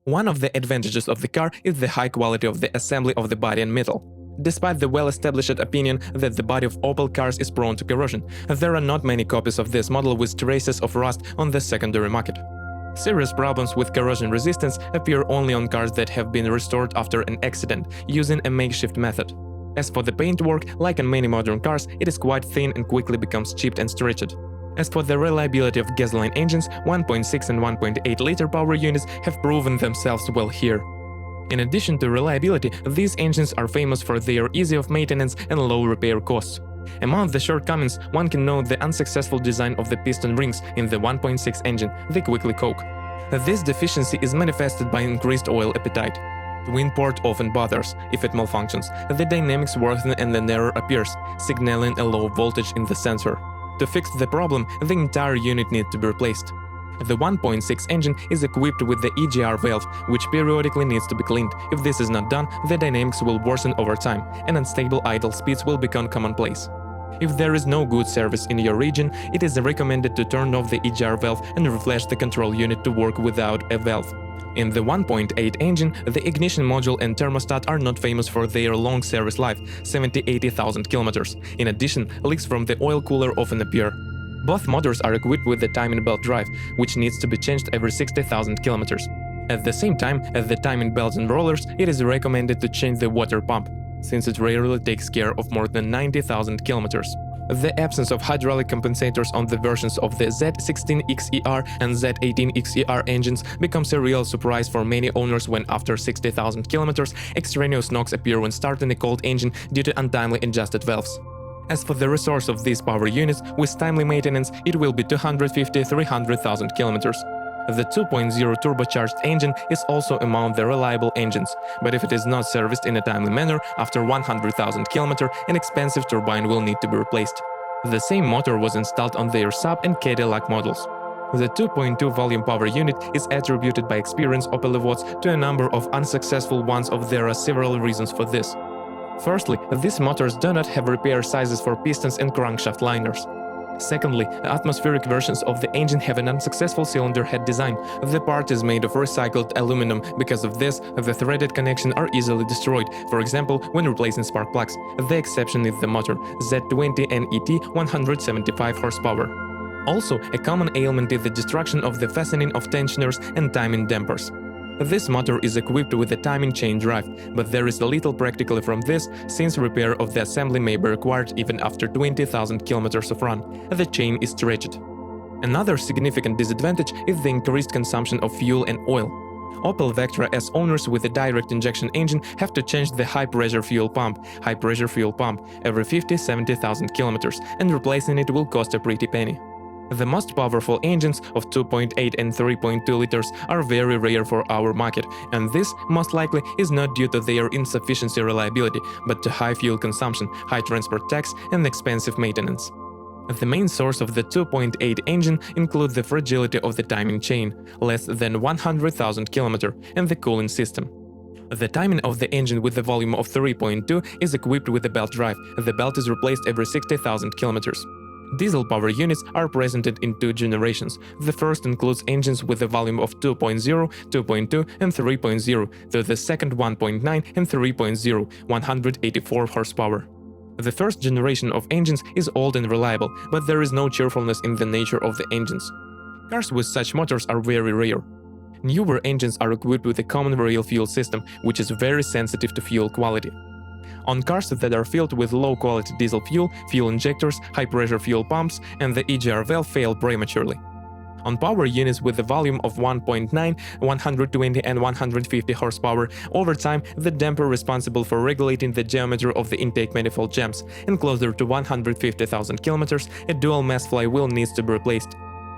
One of the advantages of the car is the high quality of the assembly of the body and metal. Despite the well-established opinion that the body of Opel cars is prone to corrosion, there are not many copies of this model with traces of rust on the secondary market. Serious problems with corrosion resistance appear only on cars that have been restored after an accident using a makeshift method. As for the paintwork, like in many modern cars, it is quite thin and quickly becomes chipped and stretched. As for the reliability of gasoline engines, 1.6 and 1.8-liter power units have proven themselves well here. In addition to reliability, these engines are famous for their ease of maintenance and low repair costs. Among the shortcomings, one can note the unsuccessful design of the piston rings in the 1.6 engine, they quickly coke. This deficiency is manifested by increased oil appetite. Twin port often bothers if it malfunctions, the dynamics worsen and an error appears, signaling a low voltage in the sensor. To fix the problem, the entire unit needs to be replaced. The 1.6 engine is equipped with the EGR valve, which periodically needs to be cleaned. If this is not done, the dynamics will worsen over time, and unstable idle speeds will become commonplace. If there is no good service in your region, it is recommended to turn off the EGR valve and reflash the control unit to work without a valve. In the 1.8 engine, the ignition module and thermostat are not famous for their long service life, 70–80,000 kilometers. In addition, leaks from the oil cooler often appear. Both motors are equipped with the timing belt drive, which needs to be changed every 60,000 kilometers. At the same time, as the timing belts and rollers, it is recommended to change the water pump, since it rarely takes care of more than 90,000 kilometers. The absence of hydraulic compensators on the versions of the Z16XER and Z18XER engines becomes a real surprise for many owners when after 60,000 kilometers, extraneous knocks appear when starting a cold engine due to untimely adjusted valves. As for the resource of these power units, with timely maintenance, it will be 250–300,000 kilometers. The 2.0 turbocharged engine is also among the reliable engines, but if it is not serviced in a timely manner, after 100,000 km, an expensive turbine will need to be replaced. The same motor was installed on their Saab and Cadillac models. The 2.2 volume power unit is attributed by experienced Opel Vots to a number of unsuccessful ones. There are several reasons for this. Firstly, these motors do not have repair sizes for pistons and crankshaft liners. Secondly, the atmospheric versions of the engine have an unsuccessful cylinder head design. The part is made of recycled aluminum. Because of this, the threaded connections are easily destroyed, for example, when replacing spark plugs. The exception is the motor Z20 NET 175 horsepower. Also, a common ailment is the destruction of the fastening of tensioners and timing dampers. This motor is equipped with a timing chain drive, but there is little practically from this, since repair of the assembly may be required even after 20,000 kilometers of run. The chain is stretched. Another significant disadvantage is the increased consumption of fuel and oil. Opel Vectra S owners with a direct injection engine have to change the high-pressure fuel pump every 50–70,000 kilometers, and replacing it will cost a pretty penny. The most powerful engines of 2.8 and 3.2 liters are very rare for our market, and this, most likely, is not due to their insufficient reliability, but to high fuel consumption, high transport tax, and expensive maintenance. The main source of the 2.8 engine includes the fragility of the timing chain, less than 100,000 km, and the cooling system. The timing of the engine with the volume of 3.2 is equipped with a belt drive. The belt is replaced every 60,000 kilometers. Diesel power units are presented in two generations. The first includes engines with a volume of 2.0, 2.2 and 3.0, though the second 1.9 and 3.0, 184 horsepower. The first generation of engines is old and reliable, but there is no cheerfulness in the nature of the engines. Cars with such motors are very rare. Newer engines are equipped with a common rail fuel system, which is very sensitive to fuel quality. On cars that are filled with low-quality diesel fuel, fuel injectors, high-pressure fuel pumps, and the EGR valve fail prematurely. On power units with a volume of 1.9, 120 and 150 horsepower, over time, the damper responsible for regulating the diameter of the intake manifold jams, and closer to 150,000 kilometers, a dual-mass flywheel needs to be replaced.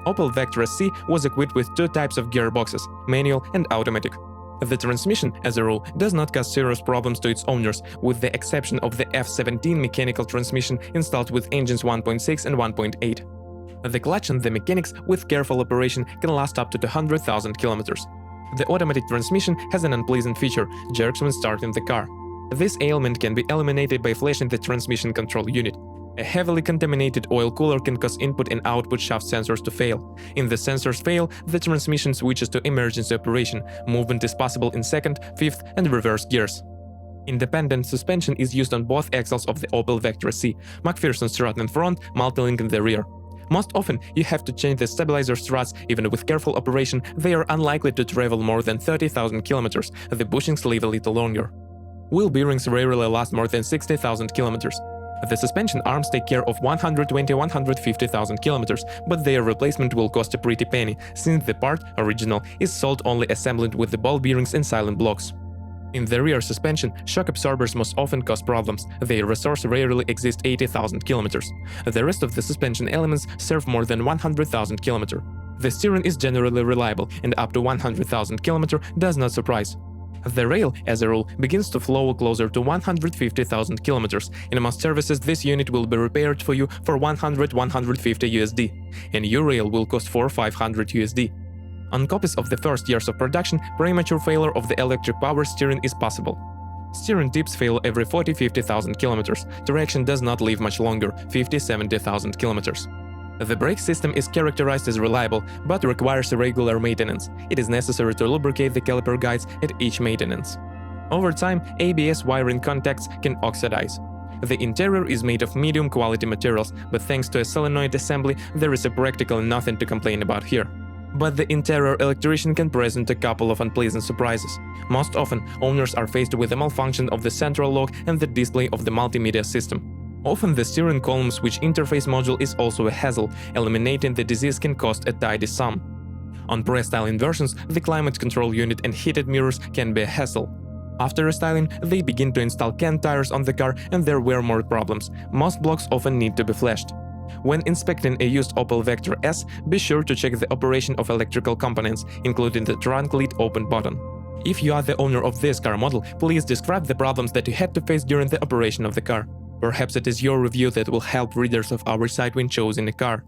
Opel Vectra C was equipped with two types of gearboxes, manual and automatic. The transmission, as a rule, does not cause serious problems to its owners, with the exception of the F17 mechanical transmission installed with engines 1.6 and 1.8. The clutch and the mechanics, with careful operation, can last up to 200,000 kilometers. The automatic transmission has an unpleasant feature – jerks when starting the car. This ailment can be eliminated by flashing the transmission control unit. A heavily contaminated oil cooler can cause input and output shaft sensors to fail. If the sensors fail, the transmission switches to emergency operation. Movement is possible in second, fifth, and reverse gears. Independent suspension is used on both axles of the Opel Vectra C, McPherson strut in front, multi-link in the rear. Most often, you have to change the stabilizer struts. Even with careful operation, they are unlikely to travel more than 30,000 kilometers. The bushings live a little longer. Wheel bearings rarely last more than 60,000 kilometers. The suspension arms take care of 120–150,000 kilometers, but their replacement will cost a pretty penny, since the part, original, is sold only assembled with the ball bearings and silent blocks. In the rear suspension, shock absorbers most often cause problems. Their resource rarely exceeds 80,000 kilometers. The rest of the suspension elements serve more than 100,000 kilometers. The steering is generally reliable, and up to 100,000 kilometers does not surprise. The rail, as a rule, begins to flow closer to 150,000 kilometers. In most services, this unit will be repaired for you for $100–150 USD. A new rail will cost $400–500 USD. On copies of the first years of production, premature failure of the electric power steering is possible. Steering tips fail every 40–50,000 kilometers. Traction does not live much longer, 50–70,000 kilometers. The brake system is characterized as reliable, but requires regular maintenance. It is necessary to lubricate the caliper guides at each maintenance. Over time, ABS wiring contacts can oxidize. The interior is made of medium quality materials, but thanks to a solenoid assembly, there is practically nothing to complain about here. But the interior electrician can present a couple of unpleasant surprises. Most often, owners are faced with a malfunction of the central lock and the display of the multimedia system. Often the steering column switch interface module is also a hassle. Eliminating the disease can cost a tidy sum. On pre-style inversions, the climate control unit and heated mirrors can be a hassle. After restyling, they begin to install canned tires on the car, and there were more problems. Most blocks often need to be flashed. When inspecting a used Opel Vectra S, be sure to check the operation of electrical components, including the trunk lid open button. If you are the owner of this car model, please describe the problems that you had to face during the operation of the car. Perhaps it is your review that will help readers of our site when choosing a car.